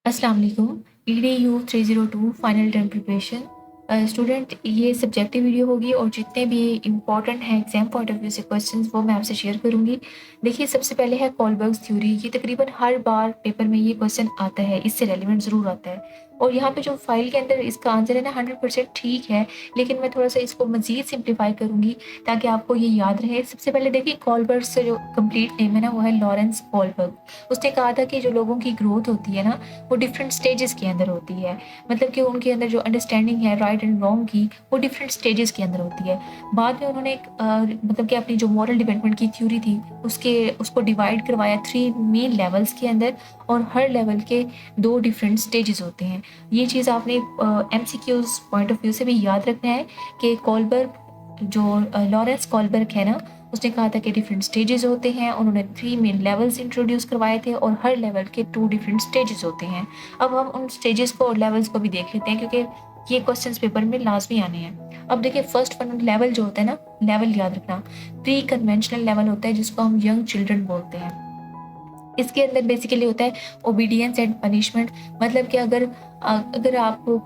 अस्सलाम वालेकुम। EDU 302 final term preparation. Student, ये सब्जेक्टिव वीडियो होगी और जितने भी इम्पॉर्टेंट हैं एग्जाम पॉइंट ऑफ व्यू से क्वेश्चंस वो मैं आपसे शेयर करूंगी। देखिए, सबसे पहले है कोलबर्ग्स थ्योरी। ये तकरीबन हर बार पेपर में ये क्वेश्चन आता है, इससे रेलिवेंट ज़रूर आता है। और यहाँ पे जो फाइल के अंदर इसका आंसर है ना 100% ठीक है, लेकिन मैं थोड़ा सा इसको मज़ीद सिंप्लीफाई करूँगी ताकि आपको ये याद रहे। सबसे पहले देखिए, कोलबर्ग्स से जो कंप्लीट नेम है ना वो है लॉरेंस कोलबर्ग। उसने कहा था कि जो लोगों की ग्रोथ होती है ना वो डिफरेंट स्टेजेस के अंदर होती है। मतलब कि उनके अंदर जो अंडरस्टैंडिंग है राइट एंड रॉन्ग की वो डिफरेंट स्टेजेस के अंदर होती है। बाद में उन्होंने मतलब कि अपनी जो मॉरल डेवलपमेंट की थ्योरी थी उसको डिवाइड करवाया 3 मेन लेवल्स के अंदर, और हर लेवल के 2 डिफरेंट स्टेजेस होते हैं। ये चीज़ आपने MCQs पॉइंट ऑफ व्यू से भी याद रखना है कि कोलबर्ग जो लॉरेंस कोलबर्ग है ना, उसने कहा था कि डिफरेंट स्टेजेस होते हैं। उन्होंने 3 मेन लेवल्स इंट्रोड्यूस करवाए थे और हर लेवल के 2 डिफरेंट स्टेजेस होते हैं। अब हम उन स्टेजेस को और लेवल्स को भी देख लेते हैं क्योंकि ये क्वेश्चंस पेपर में लाजमी आने हैं। अब देखिए, फर्स्ट वन लेवल जो होता है ना, लेवल याद रखना, प्री कन्वेंशनल लेवल होता है जिसको हम यंग चिल्ड्रन बोलते हैं। इसके अंदर बेसिकली होता है ओबीडियंस एंड पनिशमेंट। मतलब कि अगर आपको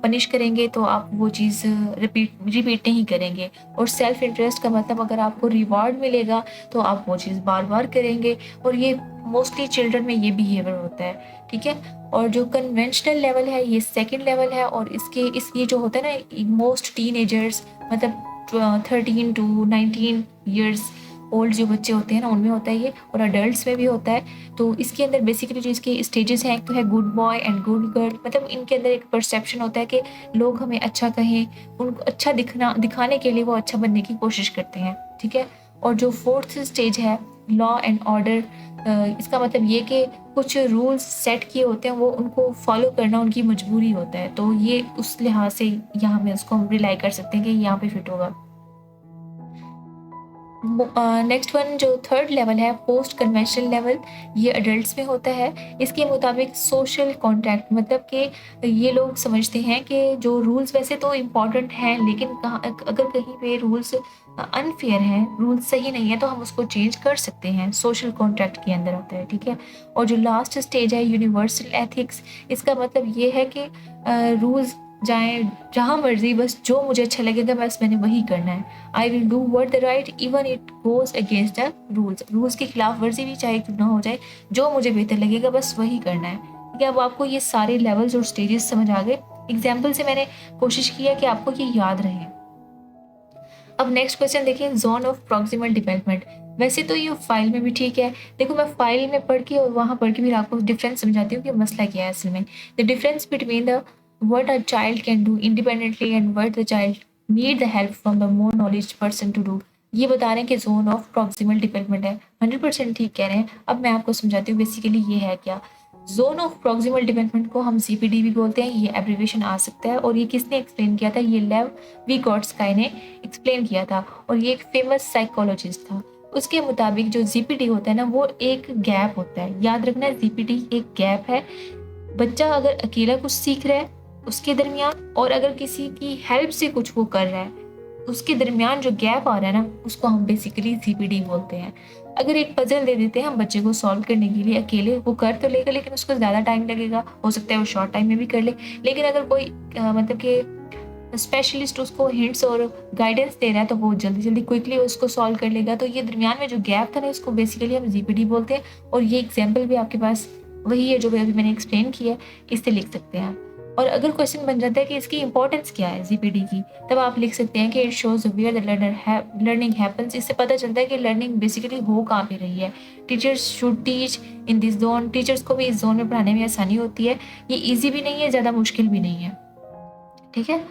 पनिश करेंगे तो आप वो चीज़ रिपीट नहीं करेंगे। और सेल्फ इंटरेस्ट का मतलब अगर आपको रिवॉर्ड मिलेगा तो आप वो चीज़ बार बार करेंगे। और ये मोस्टली चिल्ड्रन में ये बिहेवियर होता है, ठीक है। और जो कन्वेंशनल लेवल है ये सेकंड लेवल है, और ये जो होता है ना मोस्ट टीनेजर्स, मतलब 13 to 19 ईयर्स ओल्ड जो बच्चे होते हैं ना उनमें होता है ये, और अडल्ट्स में भी होता है। तो इसके अंदर बेसिकली जो इसके स्टेजेस हैं, एक तो है good boy and good girl. मतलब इनके अंदर एक परसेप्शन होता है कि लोग हमें अच्छा कहें, उनको अच्छा दिखाने के लिए वो अच्छा बनने की कोशिश करते हैं, ठीक है। और जो फोर्थ स्टेज है लॉ एंड ऑर्डर, इसका मतलब ये कि कुछ रूल्स सेट किए होते हैं वो उनको फॉलो करना उनकी मजबूरी होता है। तो ये उस लिहाज से यहाँ में उसको हम रिलाई कर सकते हैं कि यहाँ पे फिट होगा। नेक्स्ट वन जो थर्ड लेवल है पोस्ट कन्वेंशनल लेवल, ये अडल्ट्स में होता है। इसके मुताबिक सोशल कॉन्ट्रैक्ट, मतलब कि ये लोग समझते हैं कि जो रूल्स वैसे तो इम्पॉर्टेंट हैं, लेकिन अगर कहीं पे रूल्स अनफेयर हैं, रूल्स सही नहीं है, तो हम उसको चेंज कर सकते हैं। सोशल कॉन्ट्रैक्ट के अंदर होता है, ठीक है। और जो लास्ट स्टेज है यूनिवर्सल एथिक्स, इसका मतलब ये है कि रूल्स जाए जहाँ मर्जी, बस जो मुझे अच्छा लगेगा बस मैंने वही करना है। I will do what the right even it goes against the rules. Rules की खिलाफ वर्जी भी चाहे क्यों ना हो जाए, जो मुझे बेहतर लगेगा बस वही करना है, ठीक है। अब आपको ये सारे लेवल्स और स्टेजेस समझ आ गए। एग्जाम्पल से मैंने कोशिश की है कि आपको ये याद रहे। अब नेक्स्ट क्वेश्चन देखिए, जोन ऑफ प्रॉक्सिमल डेवलपमेंट। वैसे तो ये फाइल में भी ठीक है। देखो, मैं फाइल में पढ़ के और वहाँ पढ़ के भी आपको डिफरेंस समझाती हूँ कि मसला क्या है असल में। The difference between the what a child can do independently and what the child need the help from the more knowledge person to do। ये बता रहे हैं कि जोन ऑफ प्रॉक्सिमल डेवलपमेंट है। 100% ठीक कह रहे हैं। अब मैं आपको समझाती हूँ बेसिकली ये है क्या। जोन ऑफ प्रॉक्सिमल डेवलपमेंट को हम CPD भी बोलते हैं, ये एब्रीविएशन आ सकता है। और ये किसने एक्सप्लेन किया था, ये लेव विगोट्स्की ने एक्सप्लेन किया था, और ये एक फेमस साइकोलॉजिस्ट था। उसके मुताबिक जो GPD होता है ना वो एक गैप होता है। याद रखना है, GPD एक गैप है। बच्चा अगर अकेला कुछ सीख रहा है उसके दरमियान, और अगर किसी की हेल्प से कुछ वो कर रहा है उसके दरमियान जो गैप आ रहा है ना उसको हम बेसिकली CPD बोलते हैं। अगर एक पजल दे देते हैं हम बच्चे को सॉल्व करने के लिए, अकेले वो कर तो लेगा लेकिन उसको ज़्यादा टाइम लगेगा, हो सकता है वो शॉर्ट टाइम में भी कर ले। लेकिन अगर कोई मतलब कि स्पेशलिस्ट उसको हिंट्स और गाइडेंस दे रहा है तो वो जल्दी जल्दी क्विकली उसको सॉल्व कर लेगा। तो ये दरमियान में जो गैप था ना इसको बेसिकली हम GPD बोलते हैं। और ये एग्जाम्पल भी आपके पास वही है जो अभी मैंने एक्सप्लेन किया है, इससे लिख सकते हैं। और अगर क्वेश्चन बन जाता है कि इसकी इंपॉर्टेंस क्या है GPD की, तब आप लिख सकते हैं कि it shows where the learning happens. इससे पता चलता है कि लर्निंग बेसिकली हो कहाँ पे रही है। Teachers should teach in this zone. Teachers को भी इस जोन में पढ़ाने में आसानी होती है। ये ईजी भी नहीं है, ज़्यादा मुश्किल भी नहीं है, ठीक है।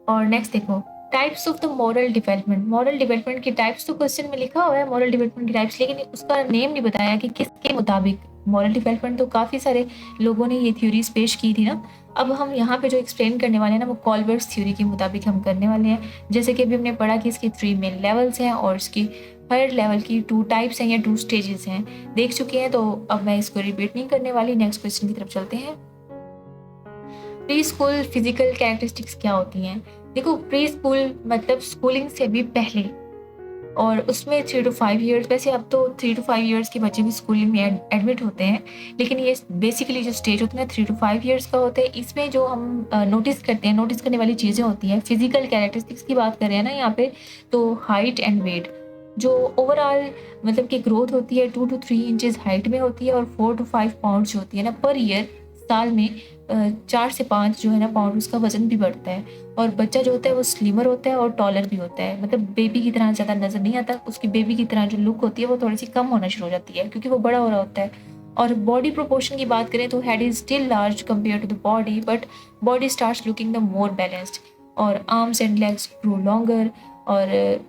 और नेक्स्ट देखो, types of the moral development. Moral development की टाइप्स तो क्वेश्चन में लिखा हुआ है मॉरल डेवलपमेंट की टाइप्स, लेकिन उसका नेम नहीं बताया कि किसके मुताबिक। मॉरल डेवलपमेंट तो काफ़ी सारे लोगों ने ये थ्योरीज पेश की थी ना। अब हम यहाँ पे जो एक्सप्लेन करने वाले हैं ना वो कोलबर्ग्स थ्योरी के मुताबिक हम करने वाले हैं। जैसे कि अभी हमने पढ़ा कि इसकी 3 मेन लेवल्स हैं और इसकी हर लेवल की 2 टाइप्स हैं या 2 स्टेजेस हैं, देख चुके हैं। तो अब मैं इसको रिपीट नहीं करने वाली। नेक्स्ट क्वेश्चन की तरफ चलते हैं। प्री स्कूल फिजिकल कैरेक्टरिस्टिक्स क्या होती हैं। देखो, प्री स्कूल मतलब स्कूलिंग से भी पहले और उसमें 3 टू 5 इयर्स, वैसे अब तो 3 टू 5 इयर्स के बच्चे भी स्कूल में एडमिट होते हैं, लेकिन ये बेसिकली जो स्टेज होता है ना 3 टू 5 इयर्स का होता है। इसमें जो हम नोटिस करते हैं, नोटिस करने वाली चीज़ें होती हैं, फिजिकल कैरेक्टरिस्टिक्स की बात कर रहे हैं ना यहाँ पे, तो हाइट एंड वेट, जो ओवरऑल मतलब कि ग्रोथ होती है 2 टू 3 इंचेस हाइट में होती है, और 4 टू 5 पाउंड जो होती है ना पर ईयर, साल में 4 से 5 जो है ना पाउंड उसका वजन भी बढ़ता है। और बच्चा जो होता है वो स्लिमर होता है और टॉलर भी होता है, मतलब बेबी की तरह ज़्यादा नज़र नहीं आता, उसकी बेबी की तरह जो लुक होती है वो थोड़ी सी कम होना शुरू हो जाती है क्योंकि वो बड़ा हो रहा होता है। और बॉडी प्रोपोर्शन की बात करें तो head is still large compare to the body, but body starts looking the more balanced, और arms and legs grow longer, और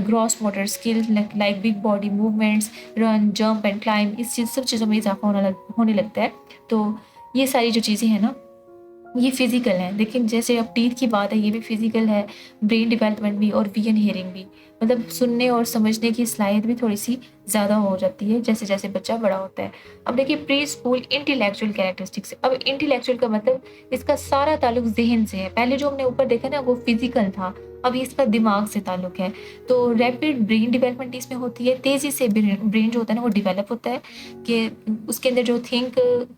gross motor skill like big body movements, run jump and climb, इस चीज़ सब चीज़ों में इजाफा होने लगता है। तो ये सारी जो चीज़ें हैं ना ये फिजिकल है, लेकिन जैसे अब टीथ की बात है ये भी फिजिकल है, ब्रेन डेवलपमेंट भी और विजन हियरिंग भी, मतलब सुनने और समझने की सलाहियत भी थोड़ी सी ज़्यादा हो जाती है जैसे जैसे बच्चा बड़ा होता है। अब देखिए प्री स्कूल इंटेलेक्चुअल कैरेक्टरिस्टिक्स, अब इंटेलेक्चुअल का मतलब इसका सारा ताल्लुक जहन से है, पहले जो हमने ऊपर देखा ना वो फिजिकल था, अब इसका दिमाग से ताल्लुक है। तो रैपिड ब्रेन डेवलपमेंट इसमें होती है, तेज़ी से ब्रेन जो होता है ना वो डेवलप होता है, कि उसके अंदर जो थिंक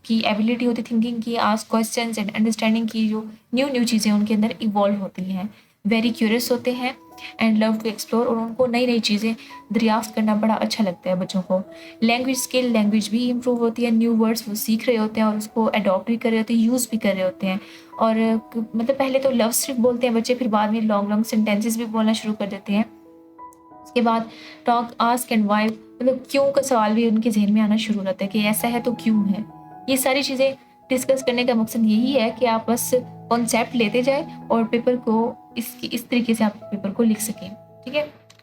की एबिलिटी होती है, थिंकिंग की, आस्क क्वेश्चंस एंड अंडरस्टैंडिंग की जो न्यू न्यू चीज़ें उनके अंदर इवॉल्व होती हैं। वेरी क्यूरियस होते हैं एंड लव टू एक्सप्लोर, और उनको नई नई चीज़ें दरियाफ्त करना बड़ा अच्छा लगता है बच्चों को। लैंग्वेज स्किल, लैंग्वेज भी इम्प्रूव होती है, न्यू वर्ड्स वो सीख रहे होते हैं और उसको अडॉप्ट भी कर रहे होते हैं, यूज़ भी कर रहे होते हैं। और मतलब पहले तो लव सिर्फ बोलते हैं बच्चे, फिर बाद में लॉन्ग लॉन्ग सेंटेंसेस भी बोलना शुरू कर देते हैं। उसके बाद टॉक, आस्क एंड वाई, मतलब क्यों का सवाल भी उनके जहन में आना शुरू हो जाता है कि ऐसा है तो क्यों है। ये सारी चीज़ें डिस्कस करने का मकसद यही है कि आप बस कॉन्सेप्ट लेते जाए और पेपर को इस तरीके से आप पेपर को लिख सकें, ठीक है।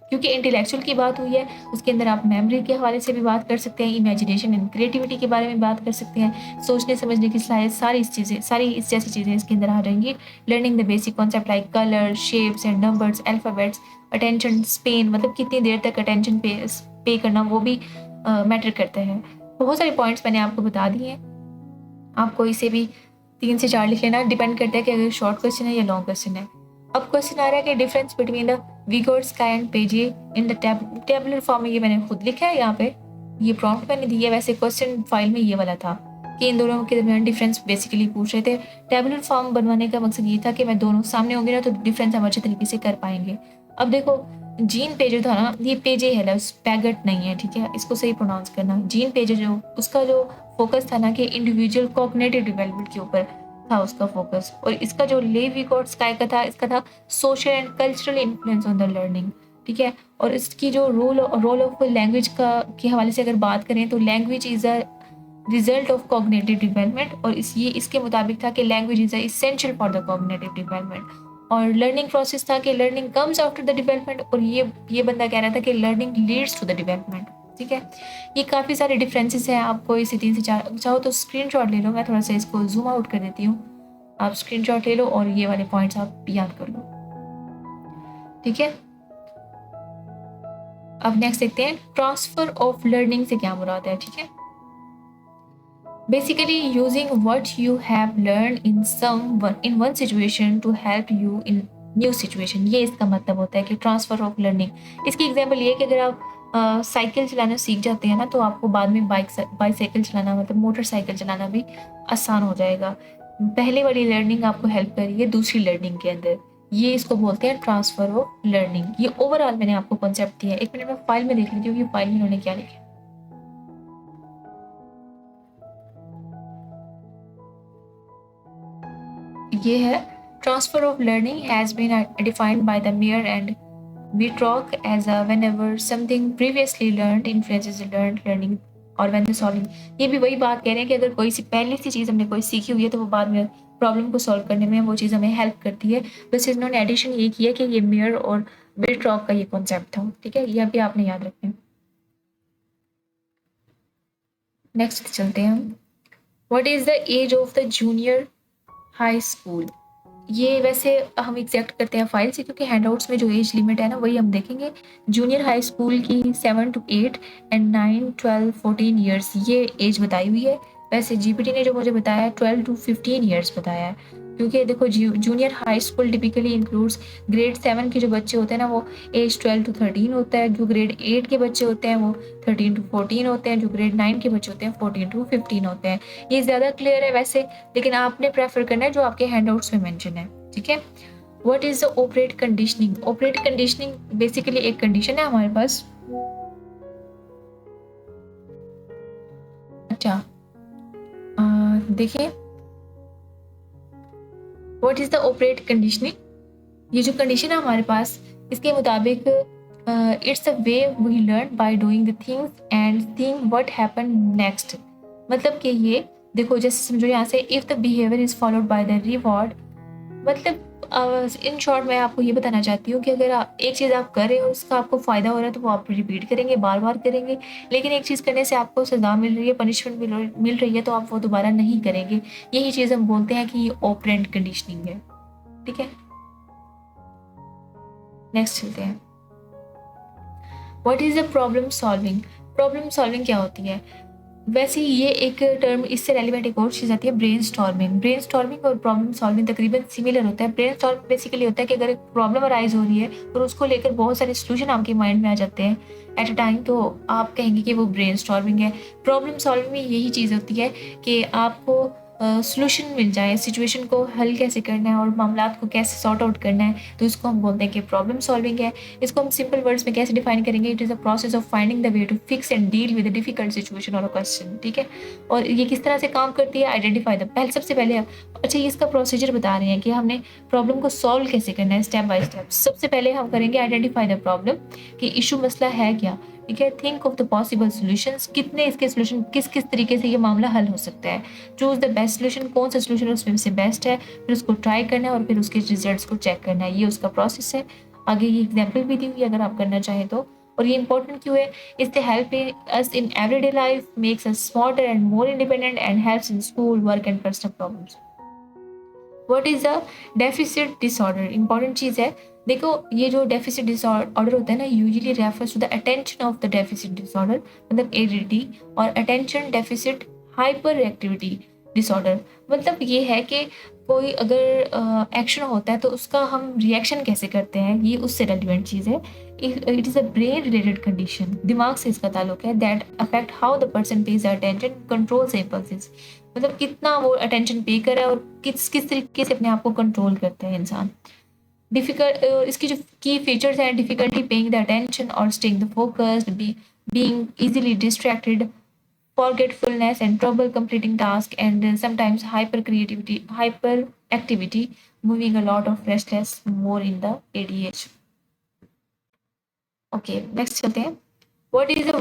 क्योंकि इंटेलेक्चुअल की बात हुई है, उसके अंदर आप मेमोरी के हवाले से भी बात कर सकते हैं, इमेजिनेशन एंड क्रिएटिविटी के बारे में बात कर सकते हैं, सोचने समझने की सलाहियत, सारी इस जैसी चीज़ें इसके अंदर आ जाएंगी। Learning the basic concept like colour, shapes and numbers, alphabets, attention Spain, मतलब कितनी देर तक अटेंशन पे करना वो भी मैटर करता है। बहुत सारे पॉइंट्स मैंने आपको बता दिए हैं, आपको इसे भी 3 से 4 लिख लेना, डिपेंड करता है कि अगर शॉर्ट क्वेश्चन है या लॉन्ग क्वेश्चन है। अब क्वेश्चन आ रहा है कि डिफरेंस बिटवीन द विगोर्स्काई एंड पेजे इन द टेबुलर फॉर्म में, ये मैंने खुद लिखा है यहाँ पे, ये प्रॉम्प्ट मैंने दी है, वैसे क्वेश्चन फाइल में ये वाला था कि इन दोनों के दरमियान डिफरेंस बेसिकली पूछ रहे थे। टेबुलर फॉर्म बनवाने का मकसद ये था कि मैं दोनों सामने होंगे ना तो डिफरेंस हम अच्छे तरीके से कर पाएंगे। अब देखो जीन पेजे था ना, ये पेजे है, पैगट नहीं है, ठीक है, इसको सही प्रोनाउंस करना। जीन पेजे जो उसका जो फोकस था ना कि इंडिविजुअल कॉग्निटिव डेवलपमेंट के ऊपर था उसका फोकस, और इसका जो लेवी-गॉट्स्काय का था, इसका था social and cultural influence on the learning, ठीक है। और इसकी जो रोल ऑफ लैंग्वेज का के हवाले से अगर बात करें तो language is a result of cognitive development, और इसके मुताबिक था कि language is essential for the cognitive development. और लर्निंग प्रोसेस था कि learning comes after the development, और ये बंदा कह रहा था कि learning leads to the development, ठीक है। ये काफ़ी सारे डिफरेंसेस हैं, आपको इसे 3 से 4 चाहो तो स्क्रीनशॉट ले लो, मैं थोड़ा सा इसको जूम आउट कर देती हूँ, आप स्क्रीनशॉट ले लो और ये वाले पॉइंट्स आप याद कर लो, ठीक है। अब नेक्स्ट देखते हैं ट्रांसफर ऑफ लर्निंग से क्या मुराद है, ठीक है। Basically using what you have learn in one situation to help you in new situation, ये इसका मतलब होता है कि ट्रांसफर ऑफ लर्निंग। इसकी एग्जांपल ये है कि अगर आप साइकिल चलाना सीख जाते हैं ना तो आपको बाद में बाइसाइकिल चलाना, मतलब मोटरसाइकिल चलाना भी आसान हो जाएगा। पहले वाली लर्निंग आपको हेल्प कर रही है दूसरी लर्निंग के अंदर, ये इसको बोलते हैं ट्रांसफर ऑफ लर्निंग। ये ओवरऑल मैंने आपको कॉन्सेप्ट दिया है, 1 मिनट में फाइल में देख लीजिए कि फाइल में उन्होंने क्या लिखा है। ये है transfer of learning has been defined by the Mayer and Wittrock as a whenever something previously learned influences learned learning और व्हेन द सॉल्विंग। ये भी वही बात कह रहे हैं कि अगर कोई सी पहले सी चीज़ हमने कोई सीखी हुई है तो वो बाद में प्रॉब्लम को सॉल्व करने में वो चीज़ हमें हेल्प करती है। बस इन्होंने एडिशन ये किया कि ये मेयर और वीट्रॉक का ये कॉन्सेप्ट था, ठीक है, ये भी आपने याद रखें। नेक्स्ट चलते हैं हम, what is the age of the junior high school. ये वैसे हम एग्जैक्ट करते हैं फाइल से क्योंकि हैंडआउट्स में जो एज लिमिट है ना वही हम देखेंगे। जूनियर हाई स्कूल की 7 to 8 एंड 9, 12, 14 ईयर्स ये एज बताई हुई है। वैसे जीपीटी ने जो मुझे बताया 12 to 15 ईयर्स बताया है। क्योंकि देखो junior high school typically includes grade 7 के जो बच्चे होते हैं ना वो एज 12 to 13 होता है, जो ग्रेड 8 के बच्चे होते हैं वो 13 to 14 होते हैं, जो ग्रेड 9 के बच्चे होते हैं 14 to 15 होते हैं। ये ज़्यादा क्लियर है वैसे, लेकिन आपने प्रेफर करना है जो आपके हैंडआउट्स में मेंशन है, ठीक है। What is the operate conditioning? Operate conditioning basically एक कंडीशन है हमारे पास। अच्छा, देखिए, what is the operate conditioning? ये जो कंडीशन है हमारे पास, इसके मुताबिक it's a way we learn by doing the things and seeing what happen next. मतलब कि ये देखो, जैसे समझो यहाँ से, if the behaviour is followed by the reward, मतलब इन शॉर्ट मैं आपको ये बताना चाहती हूँ कि अगर आप एक चीज़ आप कर रहे हो उसका आपको फ़ायदा हो रहा है तो वो आप रिपीट करेंगे, बार बार करेंगे। लेकिन एक चीज़ करने से आपको सज़ा मिल रही है, पनिशमेंट मिल रही है, तो आप वो दोबारा नहीं करेंगे। यही चीज़ हम बोलते हैं कि ये ऑपरेंट कंडीशनिंग है, ठीक है। नेक्स्ट चलते हैं। What is the problem solving? Problem solving क्या होती है? वैसे ये एक टर्म, इससे रेलिवेंट एक और चीज़ आती है, ब्रेन स्टॉर्मिंग। ब्रेन स्टॉर्मिंग और प्रॉब्लम सॉल्विंग तकरीबन सिमिलर होता है। ब्रेन स्टॉर्मिंग बेसिकली होता है कि अगर एक प्रॉब्लम अराइज हो रही है और उसको लेकर बहुत सारे सोल्यूशन आपके माइंड में आ जाते हैं एट अ टाइम, तो आप कहेंगे कि वो ब्रेन स्टॉर्मिंग है। प्रॉब्लम सॉल्विंग में यही चीज़ होती है कि आपको सोल्यूशन मिल जाए, सिचुएशन को हल कैसे करना है और मामला को कैसे सॉर्ट आउट करना है, तो इसको हम बोलते हैं कि प्रॉब्लम सॉल्विंग है। इसको हम सिंपल वर्ड्स में कैसे डिफाइन करेंगे? It is a process of finding the way to fix and deal with difficult situation और क्वेश्चन, ठीक है। और ये किस तरह से काम करती है? आइडेंटिफाई द, पहले सबसे पहले अच्छा, ये इसका प्रोसीजर बता रहे हैं कि हमने प्रॉब्लम को सॉल्व कैसे करना है स्टेप बाय स्टेप। सबसे पहले हम करेंगे आइडेंटिफाई द प्रॉब्लम, कि इशू मसला है क्या, ठीक है। Think of the possible solutions, कितने इसके सॉल्यूशन, किस किस तरीके से ये मामला हल हो सकता है। चूज द बेस्ट सॉल्यूशन, कौन सा सॉल्यूशन उसमें से बेस्ट है, फिर उसको ट्राई करना है और फिर उसके रिजल्ट्स को चेक करना है। ये उसका प्रोसेस है। आगे ये एग्जाम्पल भी दी हुई है अगर आप करना चाहें तो। और ये इंपॉर्टेंट क्यों है? Is the help us in everyday life, makes us smarter and more independent and helps in school work and personal problems. What is a deficit disorder? Important चीज़ है। देखो, ये जो डेफिसिट डिसऑर्डर होता है ना, usually refers to the attention of the deficit disorder, मतलब ADD, और attention deficit hyperactivity disorder. मतलब ये है कि कोई अगर एक्शन होता है तो उसका हम रिएक्शन कैसे करते हैं, ये उससे रेलिवेंट चीज़ है। It is a brain related condition, दिमाग से इसका ताल्लुक है, that affect how the person page attention, controls impulses. मतलब कितना वो अटेंशन पे करे और किस किस तरीके से अपने आप को कंट्रोल करते हैं इंसान। डिफिकल्ट, इसकी जो की फीचर्स हैं, डिफिकल्टी पेइंग द अटेंशन और staying the focused, being easily distracted, forgetfulness and trouble completing tasks, and sometimes hyper activity, moving a lot of restless, more in the ADH। Okay, next चलते हैं। What is the